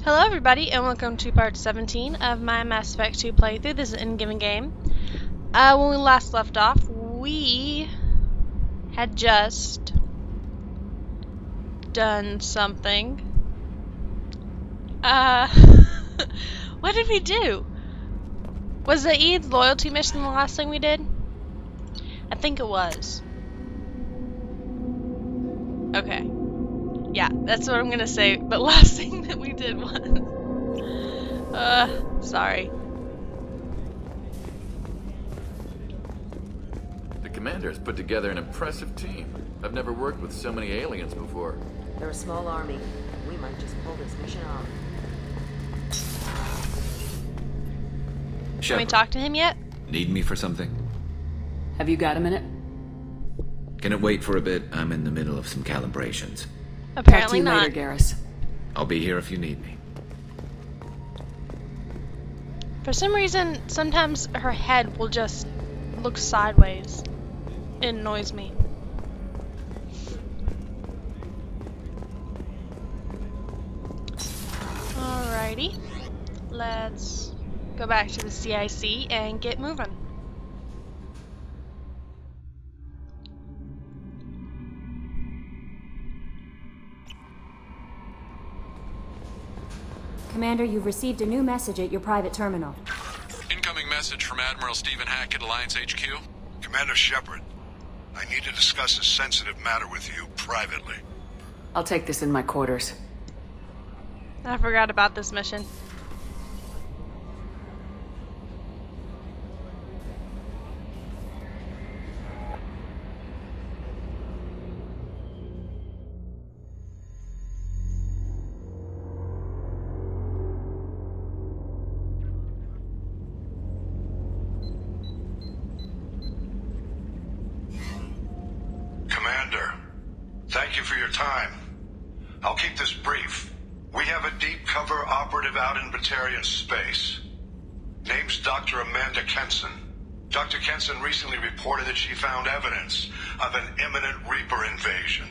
Hello everybody, and welcome to part 17 of my Mass Effect 2 playthrough. This is an in-game game. When we last left off, we had just done something. What did we do? Was the Eve's loyalty mission the last thing we did? I think it was. Okay. Yeah, that's what I'm gonna say, but last thing that we did was... sorry. The commander's put together an impressive team. I've never worked with so many aliens before. They're a small army. We might just pull this mission off. Can we talk to him yet? Need me for something? Have you got a minute? Can it wait for a bit? I'm in the middle of some calibrations. Apparently Talk to you not. later, Garrus. I'll be here if you need me. For some reason, sometimes her head will just look sideways. It annoys me. Alrighty. Let's go back to the CIC and get moving. Commander, you've received a new message at your private terminal. Incoming message from Admiral Stephen Hackett, Alliance HQ. Commander Shepard, I need to discuss a sensitive matter with you privately. I'll take this in my quarters. I forgot about this mission. Commander, thank you for your time. I'll keep this brief. We have a deep cover operative out in Batarian space. Name's Dr. Amanda Kenson. Dr. Kenson recently reported that she found evidence of an imminent Reaper invasion.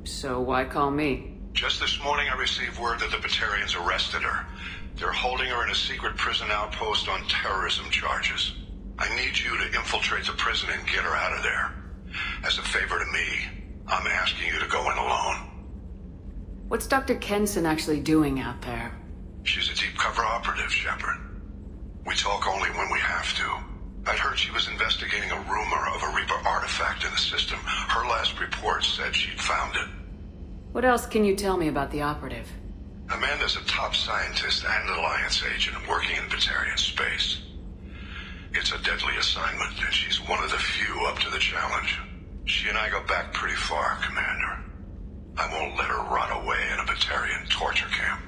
So why call me? Just this morning I received word that the Batarians arrested her. They're holding her in a secret prison outpost on terrorism charges. I need you to infiltrate the prison and get her out of there. As a favor to me, I'm asking you to go in alone. What's Dr. Kenson actually doing out there? She's a deep cover operative, Shepard. We talk only when we have to. I'd heard she was investigating a rumor of a Reaper artifact in the system. Her last report said she'd found it. What else can you tell me about the operative? Amanda's a top scientist and Alliance agent working in Batarian space. It's a deadly assignment, and she's one of the few up to the challenge. She and I go back pretty far, Commander. I won't let her rot away in a Batarian torture camp.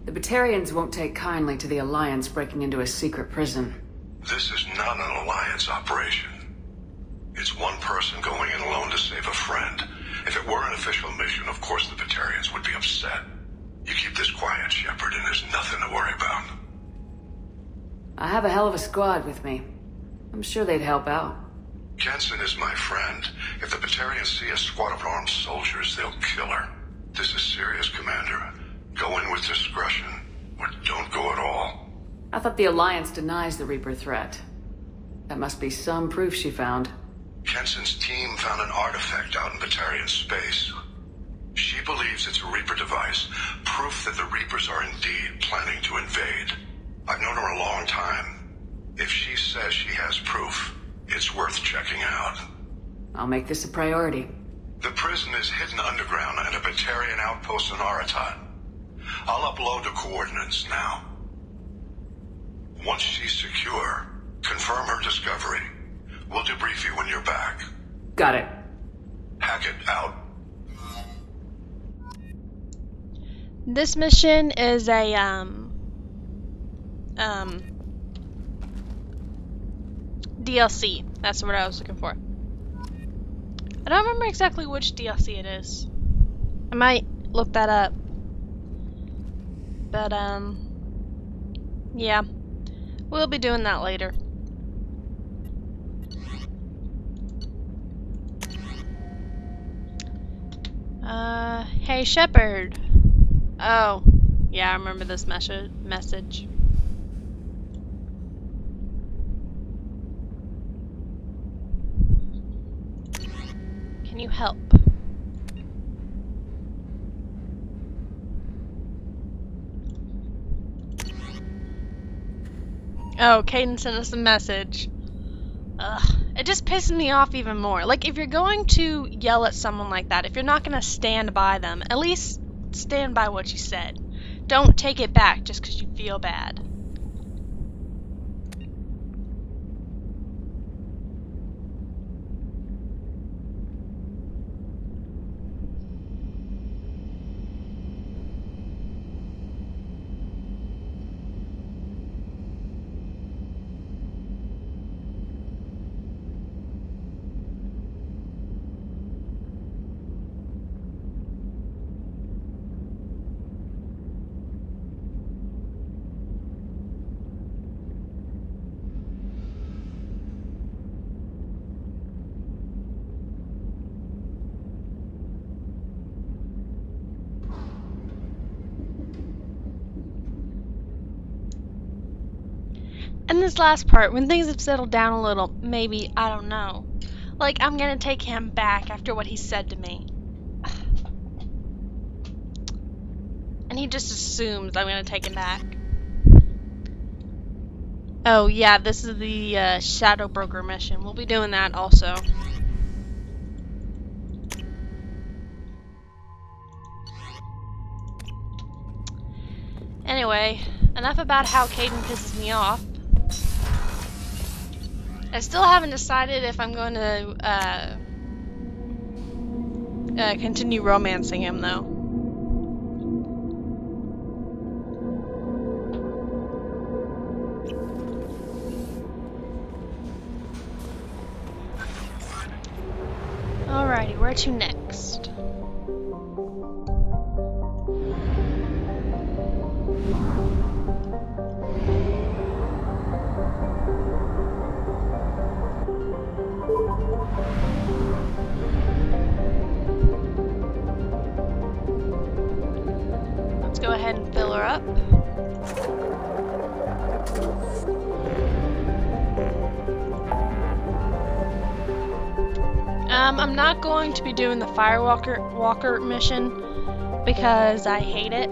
The Batarians won't take kindly to the Alliance breaking into a secret prison. This is not an Alliance operation. It's one person going in alone to save a friend. If it were an official mission, of course the Batarians would be upset. You keep this quiet, Shepard, and there's nothing to worry about. I have a hell of a squad with me. I'm sure they'd help out. Kenson is my friend. If the Batarians see a squad of armed soldiers, they'll kill her. This is serious, Commander. Go in with discretion, or don't go at all. I thought the Alliance denies the Reaper threat. That must be some proof she found. Kenson's team found an artifact out in Batarian space. She believes it's a Reaper device, proof that the Reapers are indeed planning to invade. I've known her a long time. If she says she has proof, it's worth checking out. I'll make this a priority. The prison is hidden underground at a Batarian outpost in Aratat. I'll upload the coordinates now. Once she's secure, confirm her discovery. We'll debrief you when you're back. Got it. Hackett out. This mission is a DLC. That's what I was looking for. I don't remember exactly which DLC it is. I might look that up. But yeah. We'll be doing that later. Hey Shepard. Oh, yeah, I remember this message. Can you help? Oh, Caden sent us a message. Ugh. It just pisses me off even more. Like, if you're going to yell at someone like that, if you're not going to stand by them, at least stand by what you said. Don't take it back just because you feel bad. And this last part, when things have settled down a little, maybe, I don't know. Like, I'm gonna take him back after what he said to me. And he just assumes I'm gonna take him back. Oh yeah, this is the Shadow Broker mission. We'll be doing that also. Anyway, enough about how Caden pisses me off. I still haven't decided if I'm going to continue romancing him, though. Alrighty, where to next? Go ahead and fill her up. I'm not going to be doing the Firewalker mission because I hate it.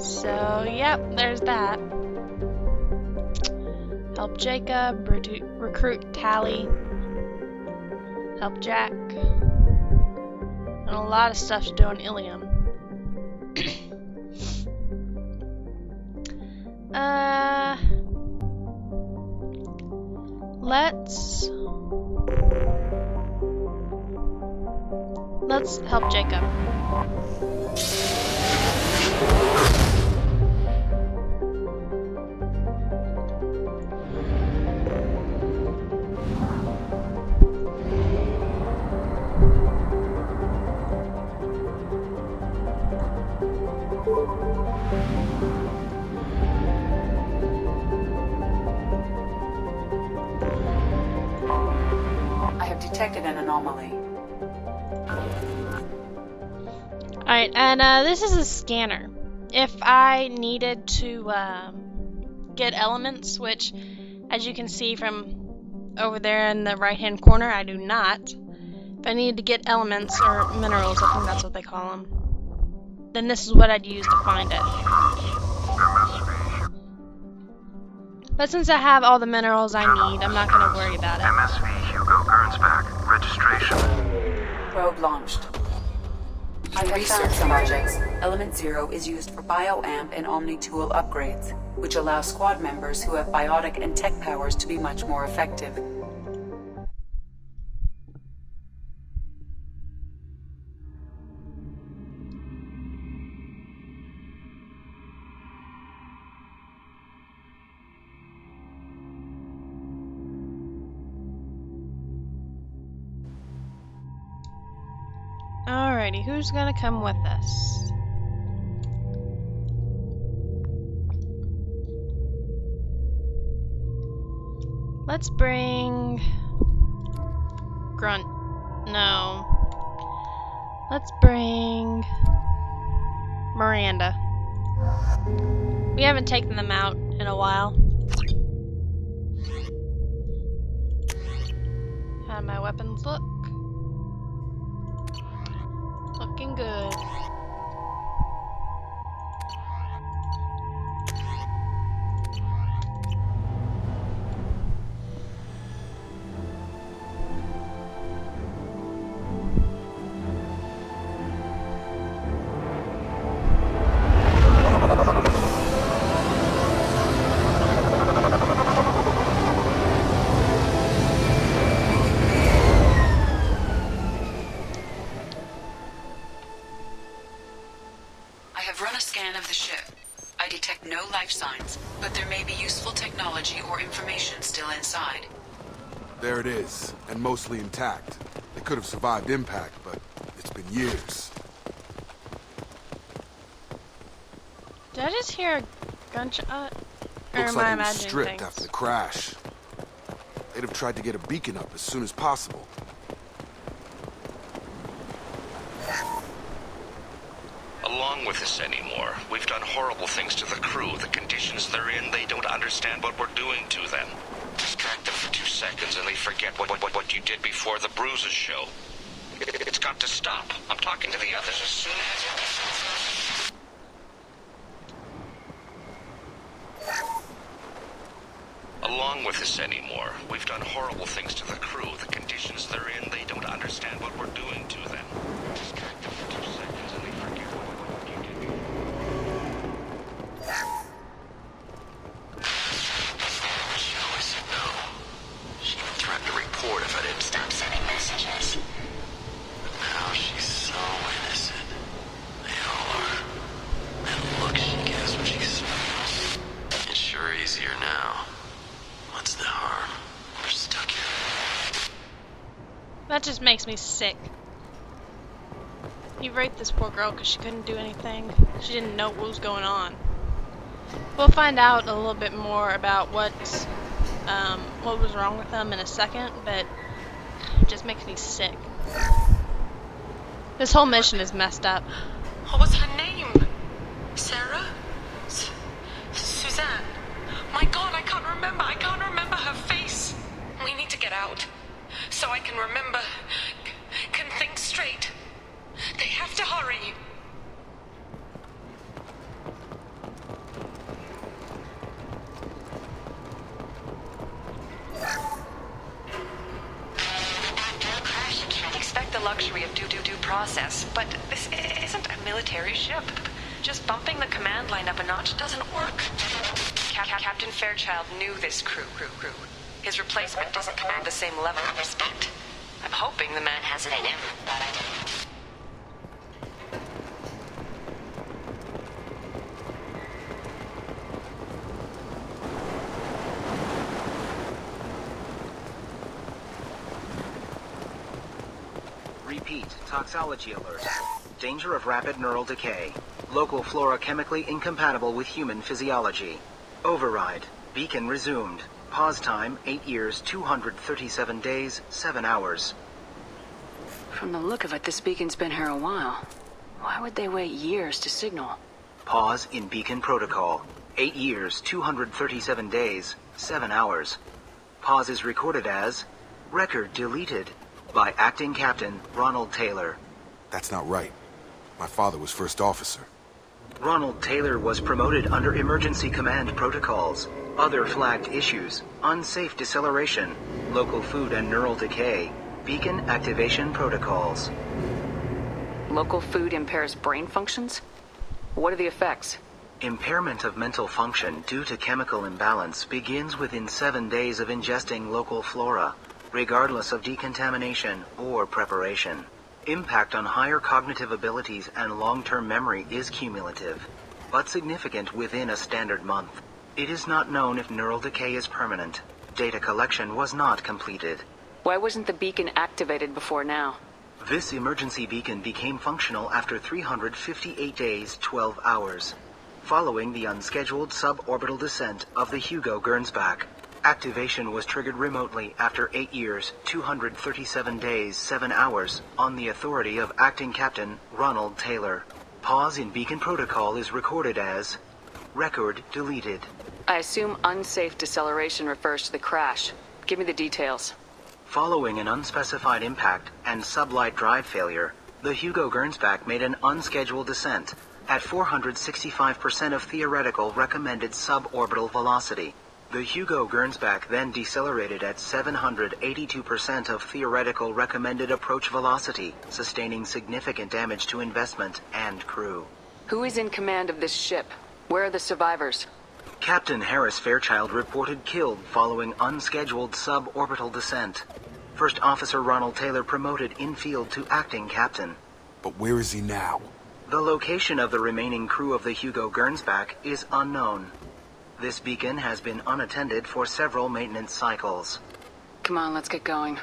So, yep, there's that. Help Jacob, recruit Tally, help Jack, and a lot of stuff to do on Ilium. Let's help Jacob. I have detected an anomaly. Alright, and this is a scanner. If I needed to get elements, which, as you can see from over there in the right-hand corner, I do not. If I needed to get elements, or minerals, I think that's what they call them, then this is what I'd use to find it. But since I have all the minerals I need, I'm not going to worry about it. MSV Hugo Gernsback. Registration. Probe launched. I have found some projects. Element 0 is used for bioamp and omni-tool upgrades, which allow squad members who have biotic and tech powers to be much more effective. Alrighty, who's gonna come with us? Let's bring... Grunt. No. Let's bring Miranda. We haven't taken them out in a while. How do my weapons look? Looking good. No life signs, but there may be useful technology or information still inside. There it is, and mostly intact. They could have survived impact, but it's been years. Did I just hear a gunshot? Or Looks am like I it was imagining stripped things? after the crash. They'd have tried to get a beacon up as soon as possible. Along with this anymore. We've done horrible things to the crew. The conditions they're in, they don't understand what we're doing to them. Distract them for 2 seconds and they forget what you did before the bruises show. It's got to stop. I'm talking to the others as soon as... Along with this anymore. We've done horrible things to the crew. The conditions they're in, they don't understand what we're doing to them. Distract them for 2 seconds and they forget what you did before. She always said no. She even threatened to report if I didn't stop sending messages. But now she's so innocent. They all are. That look she gives when she smiles. It's sure easier now. What's the harm? We're stuck here. That just makes me sick. He raped this poor girl because she couldn't do anything. She didn't know what was going on. We'll find out a little bit more about what was wrong with them in a second, but it just makes me sick. This whole mission is messed up. What was her name? Sarah? Suzanne? My God, I can't remember. I can't remember her face. We need to get out. So I can remember. Can think straight. They have to hurry. Crash can't expect the luxury of due process, but this isn't a military ship. Just bumping the command line up a notch doesn't work. Captain Fairchild knew this crew. His replacement doesn't command the same level of respect. I'm hoping the man has it in him. Repeat, toxology alert. Danger of rapid neural decay. Local flora chemically incompatible with human physiology. Override. Beacon resumed. Pause time, 8 years, 237 days, 7 hours. From the look of it, this beacon's been here a while. Why would they wait years to signal? Pause in beacon protocol. 8 years, 237 days, 7 hours. Pause is recorded as record deleted by Acting Captain Ronald Taylor. That's not right. My father was first officer. Ronald Taylor was promoted under emergency command protocols. Other flagged issues: unsafe deceleration, local food and neural decay, beacon activation protocols. Local food impairs brain functions? What are the effects? Impairment of mental function due to chemical imbalance begins within 7 days of ingesting local flora, regardless of decontamination or preparation. Impact on higher cognitive abilities and long-term memory is cumulative, but significant within a standard month. It is not known if neural decay is permanent. Data collection was not completed. Why wasn't the beacon activated before now? This emergency beacon became functional after 358 days, 12 hours, following the unscheduled suborbital descent of the Hugo Gernsback. Activation was triggered remotely after 8 years, 237 days, 7 hours, on the authority of Acting Captain Ronald Taylor. Pause in beacon protocol is recorded as record deleted. I assume unsafe deceleration refers to the crash. Give me the details. Following an unspecified impact and sublight drive failure, the Hugo Gernsback made an unscheduled descent at 465% of theoretical recommended suborbital velocity. The Hugo Gernsback then decelerated at 782% of theoretical recommended approach velocity, sustaining significant damage to investment and crew. Who is in command of this ship? Where are the survivors? Captain Harris Fairchild reported killed following unscheduled suborbital descent. First Officer Ronald Taylor promoted in-field to acting captain. But where is he now? The location of the remaining crew of the Hugo Gernsback is unknown. This beacon has been unattended for several maintenance cycles. Come on, let's get going.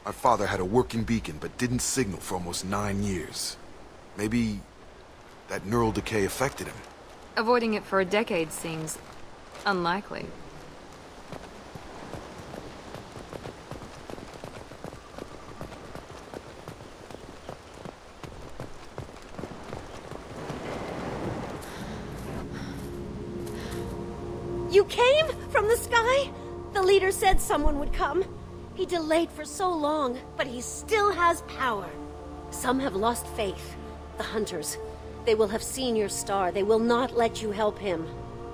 My father had a working beacon but didn't signal for almost 9 years. Maybe that neural decay affected him. Avoiding it for a decade seems unlikely. You came from the sky? The leader said someone would come. He delayed for so long, but he still has power. Some have lost faith. The hunters. They will have seen your star. They will not let you help him.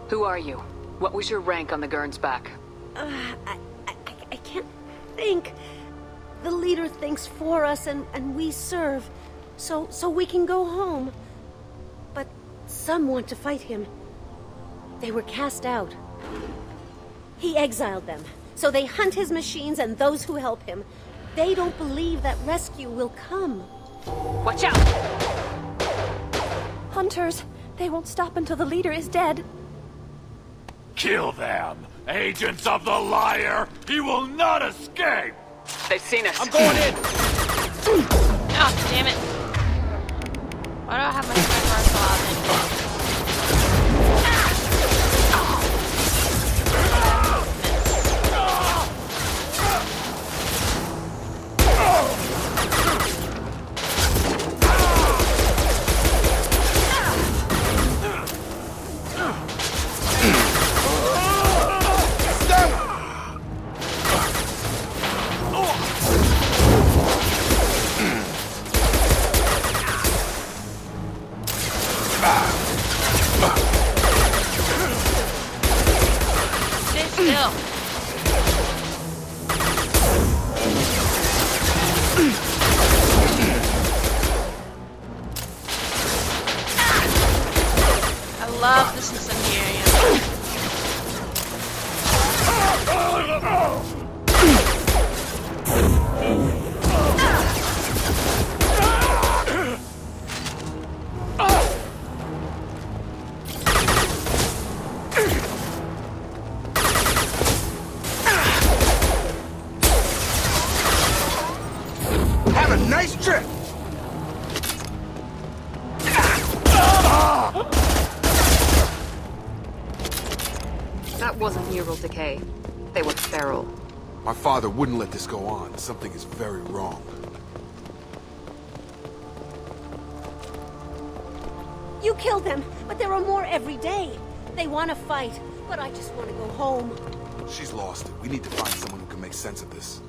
Who are you? What was your rank on the Gernsback? I can't think. The leader thinks for us and we serve. So we can go home. But some want to fight him. They were cast out. He exiled them. So they hunt his machines and those who help him. They don't believe that rescue will come. Watch out! Hunters, they won't stop until the leader is dead. Kill them! Agents of the liar! He will not escape! They've seen us. I'm going in! Oh, damn it. Why do I have my sniper rifle out? Love this incendiary. Have a nice trip! That wasn't neural decay. They were feral. My father wouldn't let this go on. Something is very wrong. You killed them, but there are more every day. They want to fight, but I just want to go home. She's lost it. We need to find someone who can make sense of this.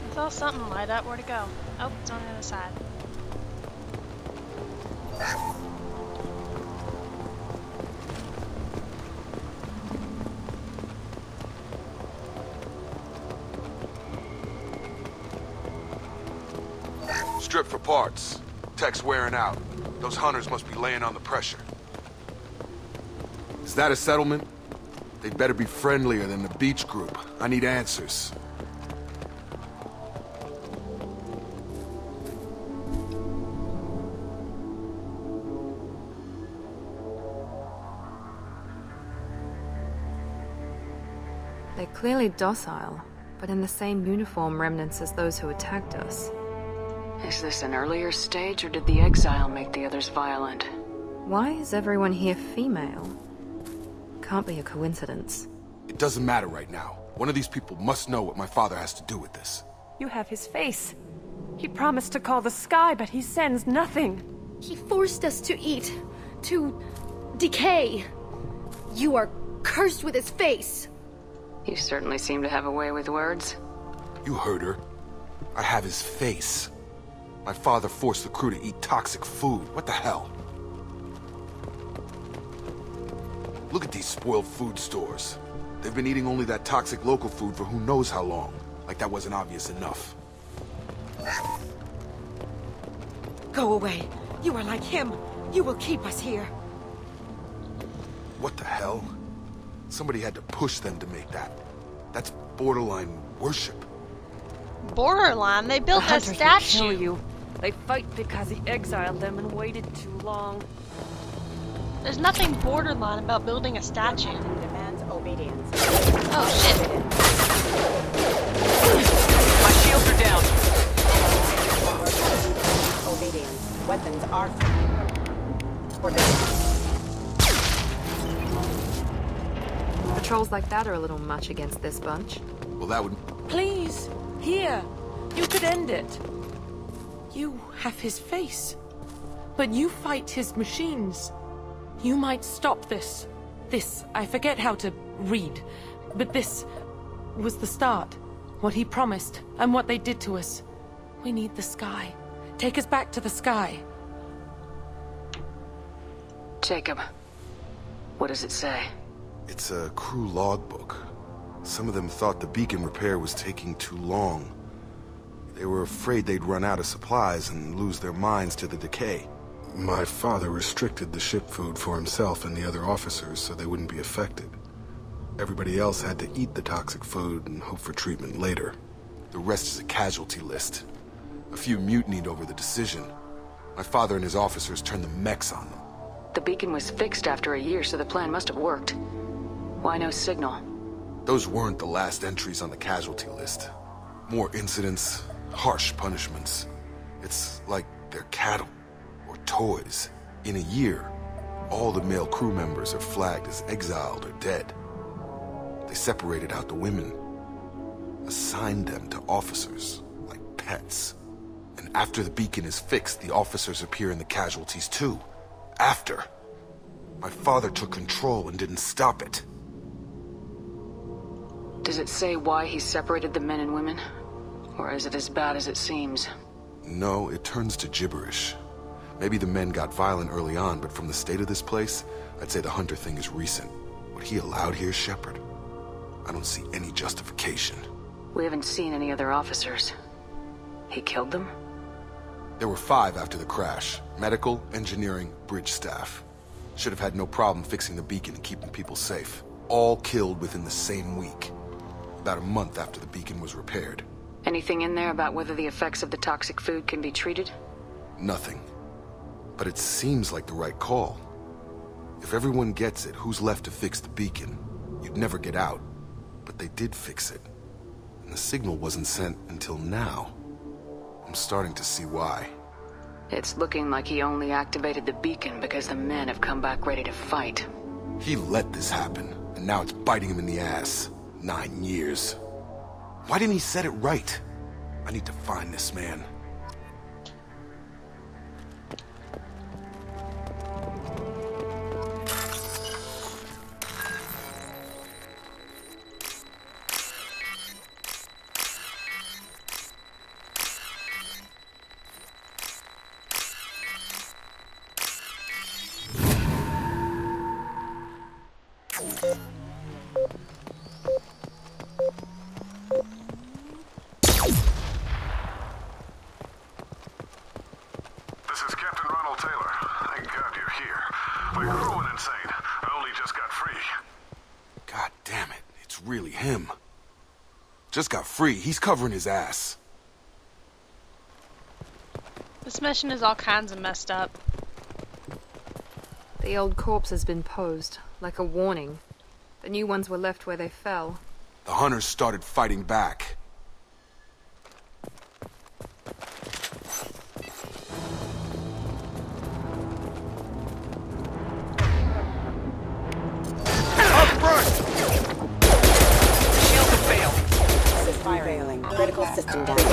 I saw something light up. Where'd it go? Oh, it's on the other side. Strip for parts. Tech's wearing out. Those hunters must be laying on the pressure. Is that a settlement? They'd better be friendlier than the beach group. I need answers. They're clearly docile, but in the same uniform remnants as those who attacked us. Is this an earlier stage, or did the exile make the others violent? Why is everyone here female? Can't be a coincidence. It doesn't matter right now. One of these people must know what my father has to do with this. You have his face. He promised to call the sky, but he sends nothing. He forced us to eat, to decay. You are cursed with his face. You certainly seem to have a way with words. You heard her. I have his face. My father forced the crew to eat toxic food. What the hell? Look at these spoiled food stores. They've been eating only that toxic local food for who knows how long. Like that wasn't obvious enough. Go away. You are like him. You will keep us here. What the hell? Somebody had to push them to make that. That's borderline worship. Borderline? They built a statue. Will kill you. They fight because he exiled them and waited too long. There's nothing borderline about building a statue. Demands obedience. Oh shit. My shields are down. Obedience. Weapons are Patrols like that are a little much against this bunch. Well, that would... Please, here. You could end it. You have his face. But you fight his machines. You might stop this. This, I forget how to read. But this was the start. What he promised, and what they did to us. We need the sky. Take us back to the sky. Jacob, what does it say? It's a crew logbook. Some of them thought the beacon repair was taking too long. They were afraid they'd run out of supplies and lose their minds to the decay. My father restricted the ship food for himself and the other officers so they wouldn't be affected. Everybody else had to eat the toxic food and hope for treatment later. The rest is a casualty list. A few mutinied over the decision. My father and his officers turned the mechs on them. The beacon was fixed after a year, so the plan must have worked. Why no signal? Those weren't the last entries on the casualty list. More incidents, harsh punishments. It's like they're cattle or toys. In a year, all the male crew members are flagged as exiled or dead. They separated out the women, assigned them to officers like pets. And after the beacon is fixed, the officers appear in the casualties too. After. My father took control and didn't stop it. Does it say why he separated the men and women? Or is it as bad as it seems? No, it turns to gibberish. Maybe the men got violent early on, but from the state of this place, I'd say the Hunter thing is recent. What he allowed here, Shepard? I don't see any justification. We haven't seen any other officers. He killed them? There were 5 after the crash. Medical, engineering, bridge staff. Should have had no problem fixing the beacon and keeping people safe. All killed within the same week. About a month after the beacon was repaired. Anything in there about whether the effects of the toxic food can be treated? Nothing. But it seems like the right call. If everyone gets it, who's left to fix the beacon? You'd never get out. But they did fix it. And the signal wasn't sent until now. I'm starting to see why. It's looking like he only activated the beacon because the men have come back ready to fight. He let this happen, and now it's biting him in the ass. 9 years. Why didn't he set it right? I need to find this man. Just got free. He's covering his ass. This mission is all kinds of messed up. The old corpse has been posed, like a warning. The new ones were left where they fell. The hunters started fighting back. system damage.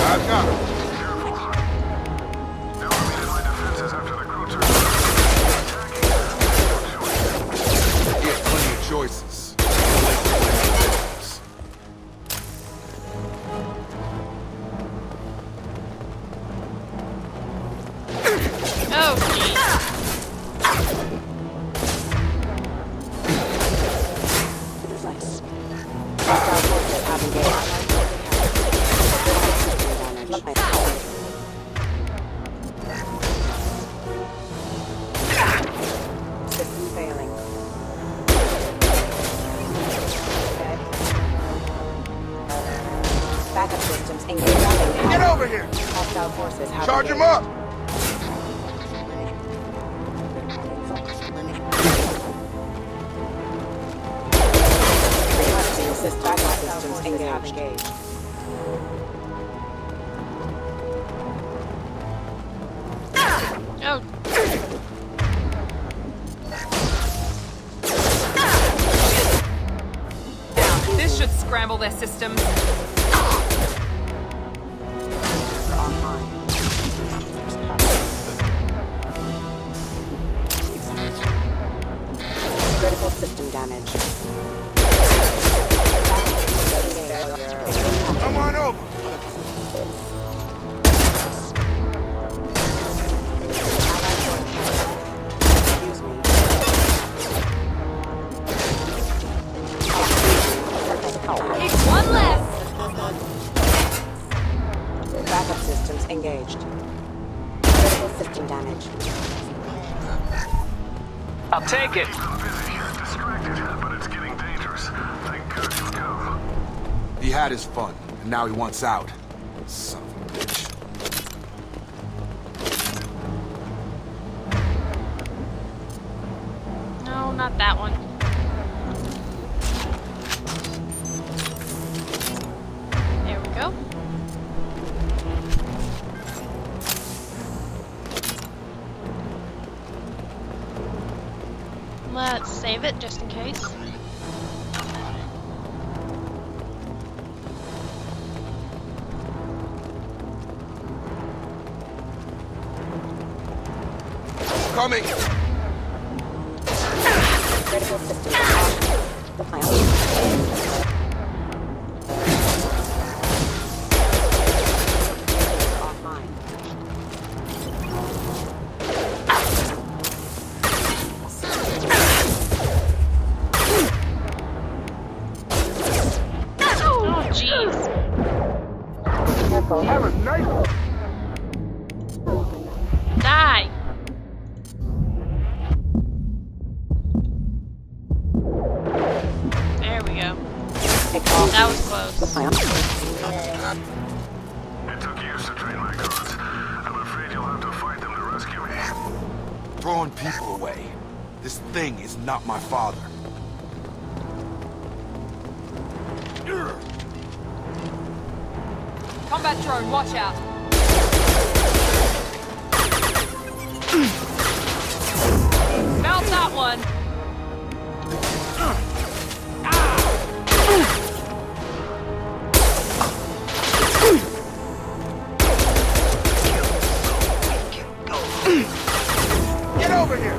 I've got him. Get plenty of choices. Oh, geez. System failing. Backup systems engaged. Get over here! Hostile forces have Charge him engaged. up! Requesting assist backup systems engaged. Oh. This should scramble their systems. Critical system damage. Come on over! Excuse me. Keep one less. Backup systems engaged. Critical system damage. I'll take it. He had his fun, and now he wants out. Son of a bitch. No, not that one. There we go. Let's save it just in case. Coming! Critical system damage. Offline. Oh, jeez. Have a nice Die. There we go. That was close. It took years to train my guards. I'm afraid you'll have to fight them to rescue me. throwing people away. This thing is not my father. Combat drone, watch out. Smelled that one. Get over here!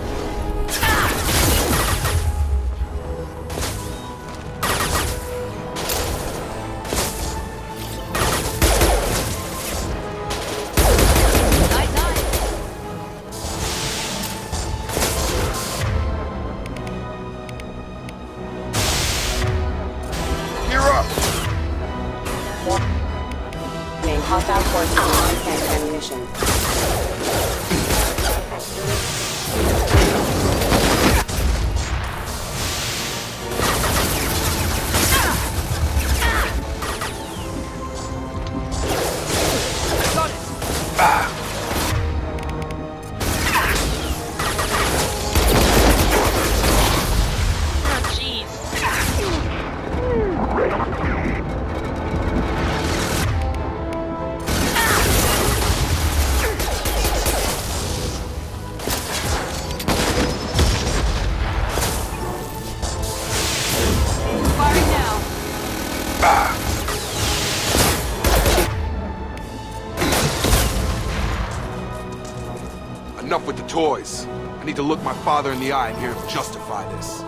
Hostile forces on ammunition. Enough with the toys. I need to look my father in the eye and hear him justify this.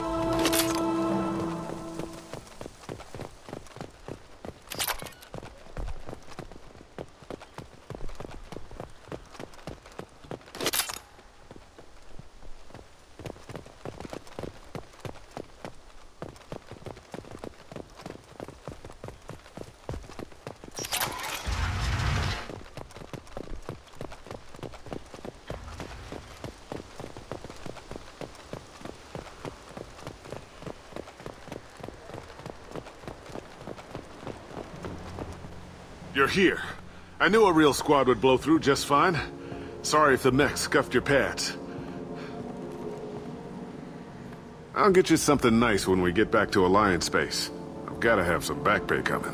You're here. I knew a real squad would blow through just fine. Sorry if the mech scuffed your pads. I'll get you something nice when we get back to Alliance base. I've gotta have some back pay coming.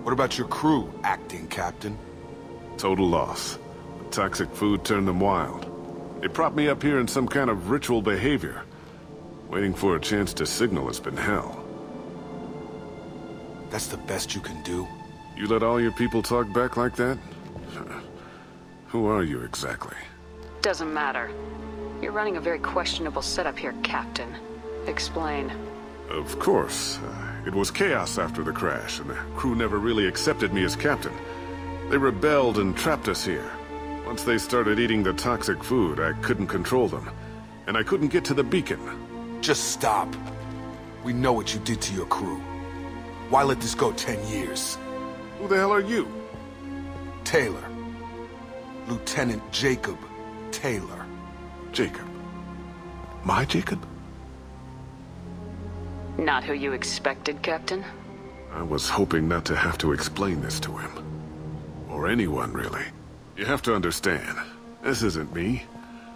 What about your crew, acting captain? Total loss. The toxic food turned them wild. They propped me up here in some kind of ritual behavior. Waiting for a chance to signal has been hell. That's the best you can do? You let all your people talk back like that? Who are you exactly? Doesn't matter. You're running a very questionable setup here, Captain. Explain. Of course. It was chaos after the crash, and the crew never really accepted me as captain. They rebelled and trapped us here. Once they started eating the toxic food, I couldn't control them. And I couldn't get to the beacon. Just stop. We know what you did to your crew. Why let this go 10 years? Who the hell are you? Taylor. Lieutenant Jacob Taylor. Jacob? My Jacob? Not who you expected, Captain? I was hoping not to have to explain this to him. Or anyone, really. You have to understand, this isn't me.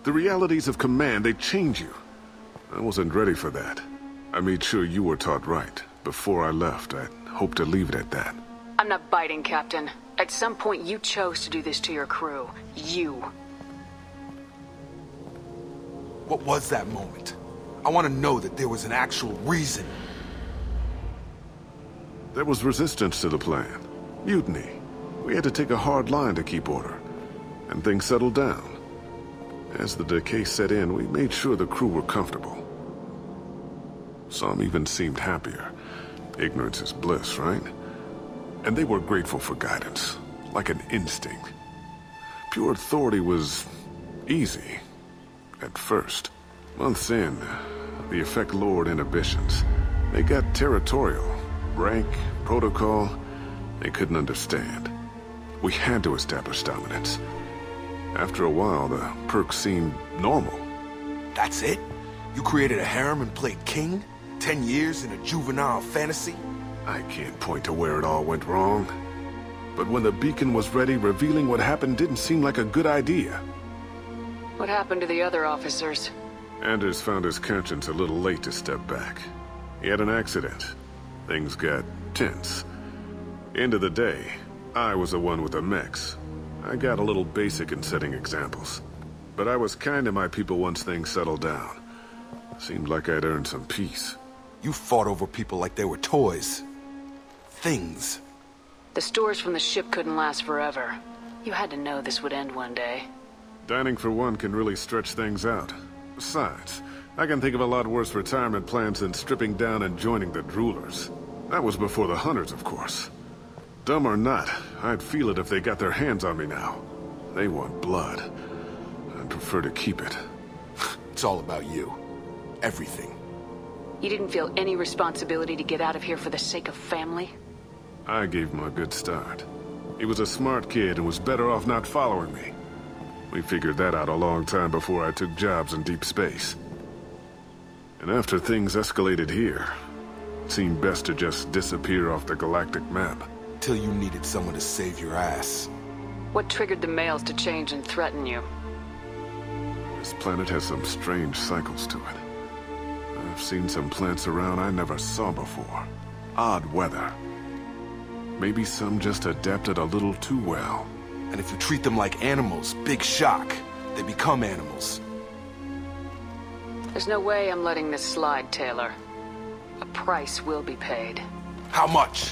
The realities of command, they change you. I wasn't ready for that. I made sure you were taught right. Before I left, I hoped to leave it at that. I'm not biting, Captain. At some point, you chose to do this to your crew. You. What was that moment? I want to know that there was an actual reason. There was resistance to the plan. Mutiny. We had to take a hard line to keep order. And things settled down. As the decay set in, we made sure the crew were comfortable. Some even seemed happier. Ignorance is bliss, right? And they were grateful for guidance, like an instinct. Pure authority was easy, at first. Months in, the effect lowered inhibitions. They got territorial. Rank, protocol, they couldn't understand. We had to establish dominance. After a while, the perks seemed normal. That's it? You created a harem and played king? 10 years in a juvenile fantasy? I can't point to where it all went wrong. But when the beacon was ready, revealing what happened didn't seem like a good idea. What happened to the other officers? Anders found his conscience a little late to step back. He had an accident. Things got tense. End of the day, I was the one with the mechs. I got a little basic in setting examples. But I was kind to my people once things settled down. Seemed like I'd earned some peace. You fought over people like they were toys. Things. The stores from the ship couldn't last forever. You had to know this would end one day. Dining for one can really stretch things out. Besides, I can think of a lot worse retirement plans than stripping down and joining the droolers. That was before the hunters, of course. Dumb or not, I'd feel it if they got their hands on me now. They want blood. I'd prefer to keep it. It's all about you. Everything. You didn't feel any responsibility to get out of here for the sake of family? I gave him a good start. He was a smart kid and was better off not following me. We figured that out a long time before I took jobs in deep space. And after things escalated here, it seemed best to just disappear off the galactic map. Till you needed someone to save your ass. What triggered the males to change and threaten you? This planet has some strange cycles to it. I've seen some plants around I never saw before. Odd weather. Maybe some just adapted a little too well. And if you treat them like animals, big shock. They become animals. There's no way I'm letting this slide, Taylor. A price will be paid. How much?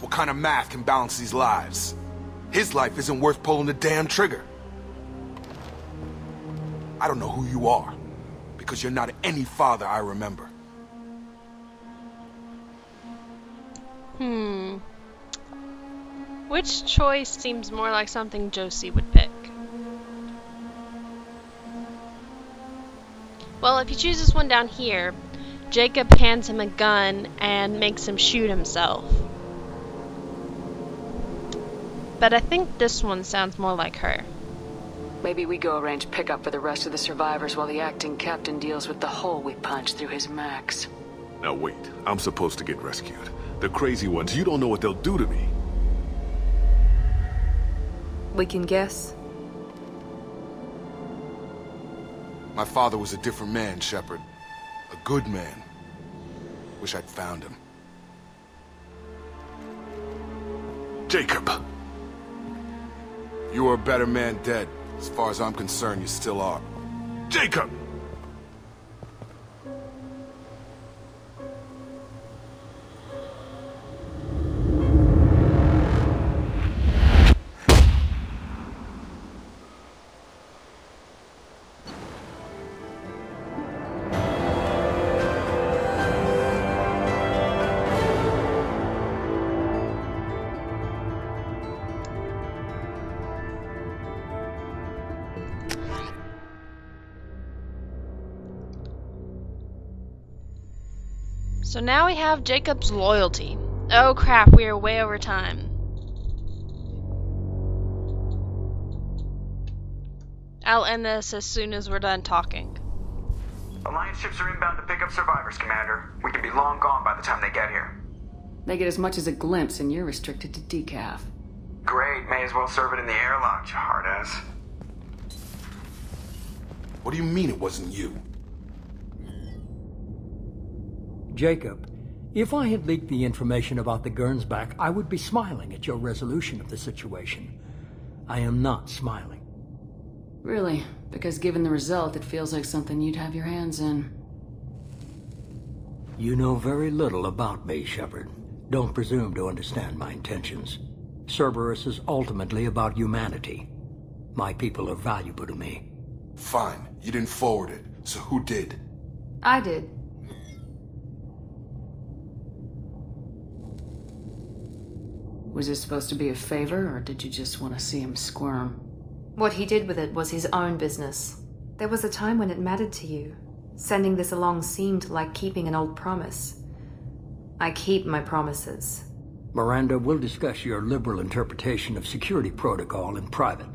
What kind of math can balance these lives? His life isn't worth pulling the damn trigger. I don't know who you are, because you're not any father I remember. Which choice seems more like something Josie would pick? Well, if he chooses one down here, Jacob hands him a gun and makes him shoot himself. But I think this one sounds more like her. Maybe we go arrange pickup for the rest of the survivors while the acting captain deals with the hole we punched through his max. Now wait, I'm supposed to get rescued. The crazy ones, you don't know what they'll do to me. We can guess. My father was a different man, Shepard. A good man. Wish I'd found him. Jacob! You were a better man dead. As far as I'm concerned, you still are. Jacob! So now we have Jacob's loyalty. Oh crap, we are way over time. I'll end this as soon as we're done talking. Alliance ships are inbound to pick up survivors, Commander. We can be long gone by the time they get here. They get as much as a glimpse and you're restricted to decaf. Great, may as well serve it in the airlock, you hard ass. What do you mean it wasn't you? Jacob, if I had leaked the information about the Gernsback, I would be smiling at your resolution of the situation. I am not smiling. Really? Because given the result, it feels like something you'd have your hands in. You know very little about me, Shepard. Don't presume to understand my intentions. Cerberus is ultimately about humanity. My people are valuable to me. Fine. You didn't forward it. So who did? I did. Was it supposed to be a favor, or did you just want to see him squirm? What he did with it was his own business. There was a time when it mattered to you. Sending this along seemed like keeping an old promise. I keep my promises. Miranda, we'll discuss your liberal interpretation of security protocol in private.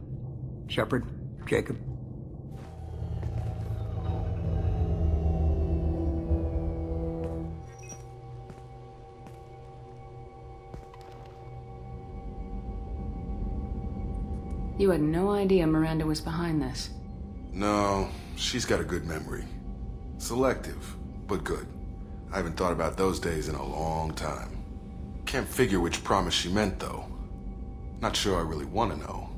Shepard, Jacob. You had no idea Miranda was behind this. No, she's got a good memory. Selective, but good. I haven't thought about those days in a long time. Can't figure which promise she meant, though. Not sure I really want to know.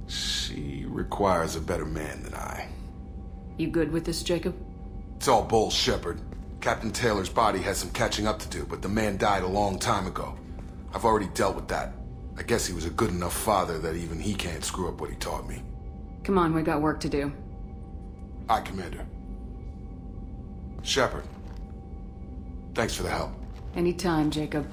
She requires a better man than I. You good with this, Jacob? It's all bull, Shepard. Captain Taylor's body has some catching up to do, but the man died a long time ago. I've already dealt with that. I guess he was a good enough father that even he can't screw up what he taught me. Come on, we got work to do. Aye, Commander. Shepard. Thanks for the help. Anytime, Jacob.